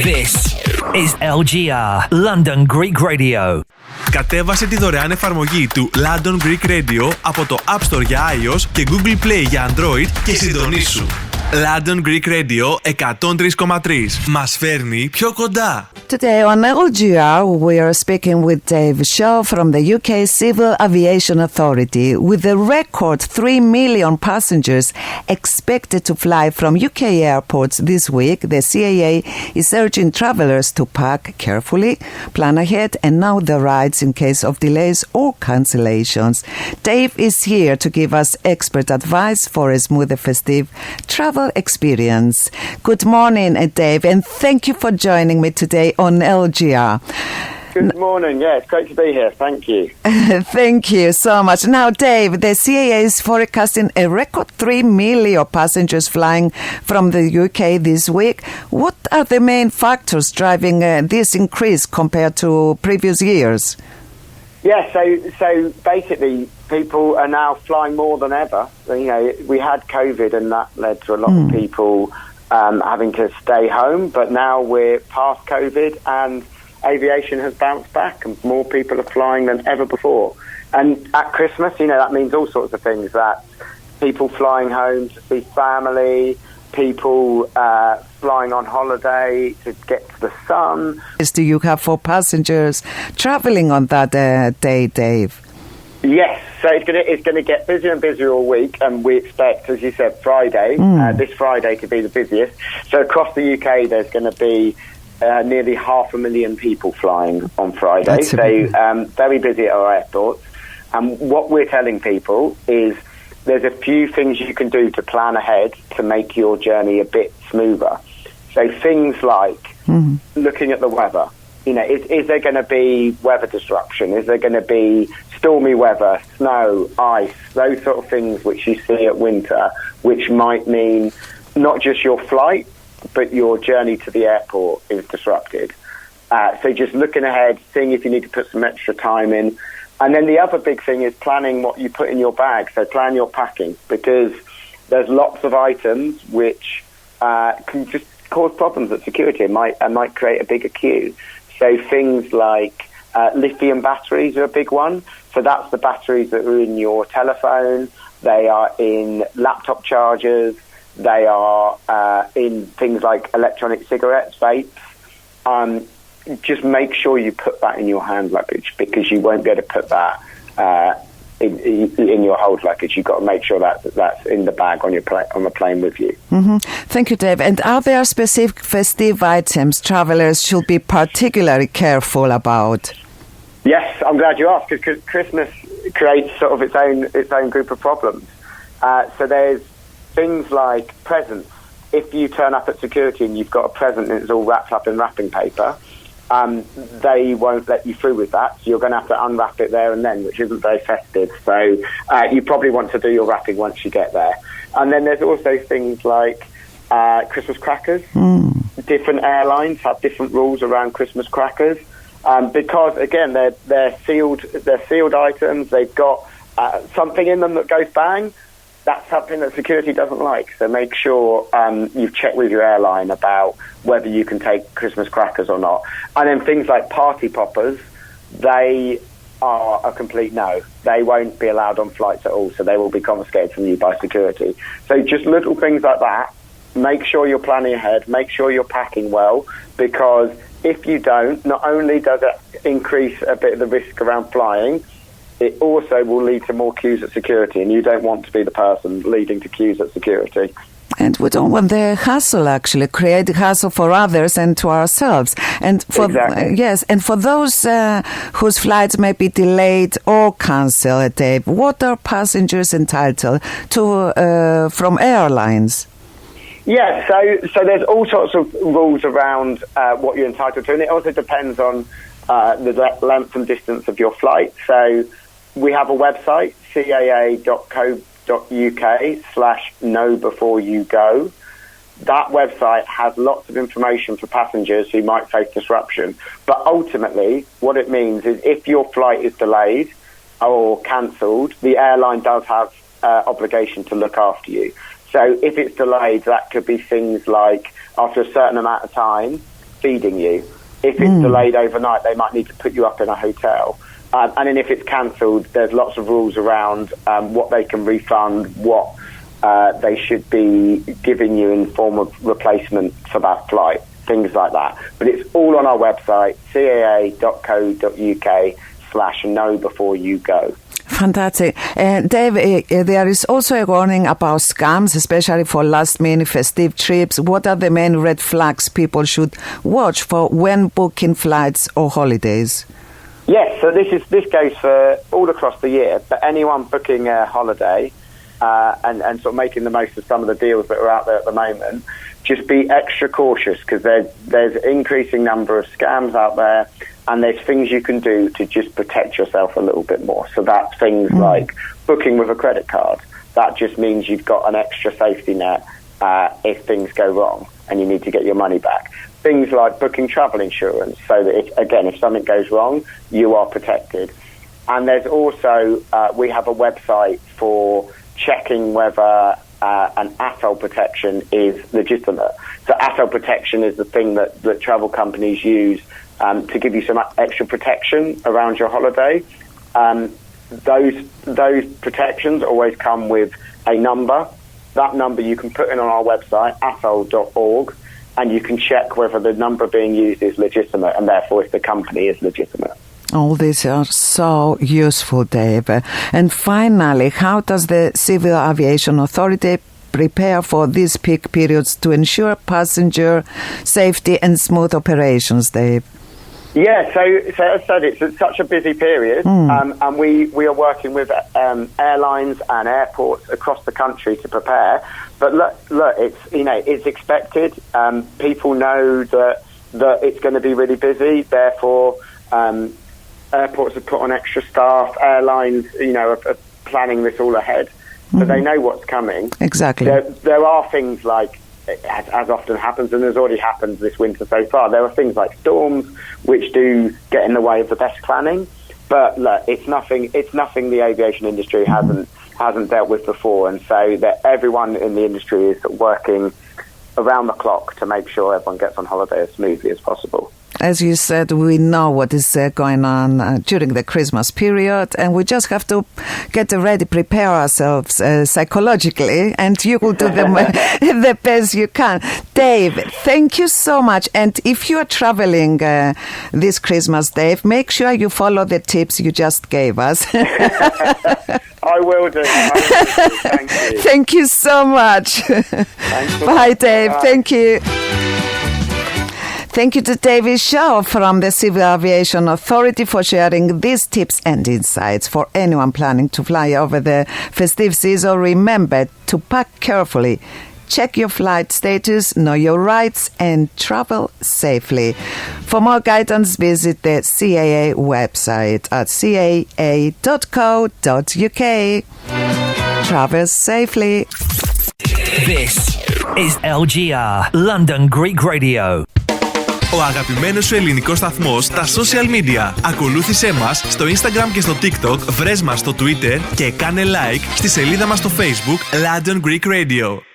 This is LGR, London Greek Radio. Κατέβασε τη δωρεάν εφαρμογή του London Greek Radio από το App Store για iOS και Google Play για Android και συντονίσου. London Greek Radio 103,3 μας φέρνει πιο κοντά. Today on LGR, we are speaking with Dave Shaw from the UK Civil Aviation Authority. With a record 3 million passengers expected to fly from UK airports this week, the CAA is urging travellers to pack carefully, plan ahead, and know the rides in case of delays or cancellations. Dave is here to give us expert advice for a smoother festive travel experience. Good morning, Dave, and thank you for joining me today on LGR. Good morning. Yeah, it's great to be here. Thank you. Thank you so much. Now, Dave, the CAA is forecasting a record 3 million passengers flying from the UK this week. What are the main factors driving this increase compared to previous years? Yeah, so basically, people are now flying more than ever. You know, we had COVID, and that led to a lot of people having to stay home. But now we're past COVID, and aviation has bounced back, and more people are flying than ever before. And at Christmas, you know, that means all sorts of things. That people flying home to see family, people flying on holiday to get to the sun. Do you have for passengers travelling on that day, Dave? Yes, so it's going to get busier and busier all week, and we expect, as you said, Friday, this Friday to be the busiest. So across the UK, there's going to be nearly 500,000 people flying on Friday. So very busy at our airports. And what we're telling people is there's a few things you can do to plan ahead to make your journey a bit smoother. So things like looking at the weather. You know, is there going to be weather disruption? Is there going to be stormy weather, snow, ice, those sort of things which you see at winter, which might mean not just your flight, but your journey to the airport is disrupted. So just looking ahead, seeing if you need to put some extra time in. And then the other big thing is planning what you put in your bag. So plan your packing, because there's lots of items which can just cause problems at security and might create a bigger queue. So things like lithium batteries are a big one. So that's the batteries that are in your telephone. They are in laptop chargers. They are in things like electronic cigarettes, vapes. Just make sure you put that in your hand luggage, because you won't be able to put that in your hold luggage. You've got to make sure that's in the bag on the plane with you. Thank you, Dave. And are there specific festive items travellers should be particularly careful about? Yes, I'm glad you asked, because Christmas creates sort of its own group of problems. So there's things like presents. If you turn up at security and you've got a present and it's all wrapped up in wrapping paper, they won't let you through with that. So you're going to have to unwrap it there and then, which isn't very festive. So you probably want to do your wrapping once you get there. And then there's also things like Christmas crackers. Different airlines have different rules around Christmas crackers, because again they're sealed items. They've got something in them that goes bang. That's something that security doesn't like. So make sure you've checked with your airline about whether you can take Christmas crackers or not. And then things like party poppers, they are a complete no. They won't be allowed on flights at all, so they will be confiscated from you by security. So just little things like that. Make sure you're planning ahead. Make sure you're packing well, because if you don't, not only does it increase a bit of the risk around flying, it also will lead to more queues at security, and you don't want to be the person leading to queues at security. And we don't want the hassle, actually, create hassle for others and to ourselves. And for yes, and for those whose flights may be delayed or cancelled, Dave, what are passengers entitled to from airlines? Yeah, so there's all sorts of rules around what you're entitled to, and it also depends on the length and distance of your flight. So we have a website, caa.co.uk/knowbeforeyougo. That website has lots of information for passengers who might face disruption. But ultimately, what it means is if your flight is delayed or cancelled, the airline does have obligation to look after you. So if it's delayed, that could be things like after a certain amount of time, feeding you. If it's delayed overnight, they might need to put you up in a hotel. And then if it's cancelled, there's lots of rules around what they can refund, what they should be giving you in form of replacement for that flight, things like that. But it's all on our website, caa.co.uk/know before you go. Fantastic. Dave, there is also a warning about scams, especially for last-minute festive trips. What are the main red flags people should watch for when booking flights or holidays? Yes, so this goes for all across the year, but anyone booking a holiday and sort of making the most of some of the deals that are out there at the moment, just be extra cautious because there's an increasing number of scams out there, and there's things you can do to just protect yourself a little bit more. So that's things like booking with a credit card. That just means you've got an extra safety net if things go wrong and you need to get your money back. Things like booking travel insurance so that, if something goes wrong, you are protected. And there's also, we have a website for checking whether an ATOL protection is legitimate. So ATOL protection is the thing that travel companies use to give you some extra protection around your holiday. Those protections always come with a number. That number you can put in on our website, atol.org, and you can check whether the number being used is legitimate and therefore if the company is legitimate. All these are so useful, Dave. And finally, how does the Civil Aviation Authority prepare for these peak periods to ensure passenger safety and smooth operations, Dave? Yeah, so as I said, it's such a busy period, and we are working with airlines and airports across the country to prepare. But look, it's expected. People know that it's going to be really busy. Therefore, airports have put on extra staff. Airlines, are planning this all ahead, so they know what's coming. Exactly. There are things like, as often happens, and there's already happened this winter so far, there are things like storms which do get in the way of the best planning. But look, it's nothing the aviation industry hasn't dealt with before, and so that everyone in the industry is working around the clock to make sure everyone gets on holiday as smoothly as possible. As you said, we know what is going on during the Christmas period, and we just have to get ready, prepare ourselves psychologically, and you will do the best you can. Dave, thank you so much. And if you are traveling this Christmas, Dave, make sure you follow the tips you just gave us. I will do. Thank you. Thank you so much. Bye, Dave. Bye. Thank you. Thank you to David Shaw from the Civil Aviation Authority for sharing these tips and insights. For anyone planning to fly over the festive season, remember to pack carefully, check your flight status, know your rights, and travel safely. For more guidance, visit the CAA website at caa.co.uk. Travel safely. This is LGR, London Greek Radio. Ο αγαπημένος σου ελληνικός σταθμός στα social media. Ακολούθησέ μας στο Instagram και στο TikTok, βρες μας στο Twitter και κάνε like στη σελίδα μας στο Facebook London Greek Radio.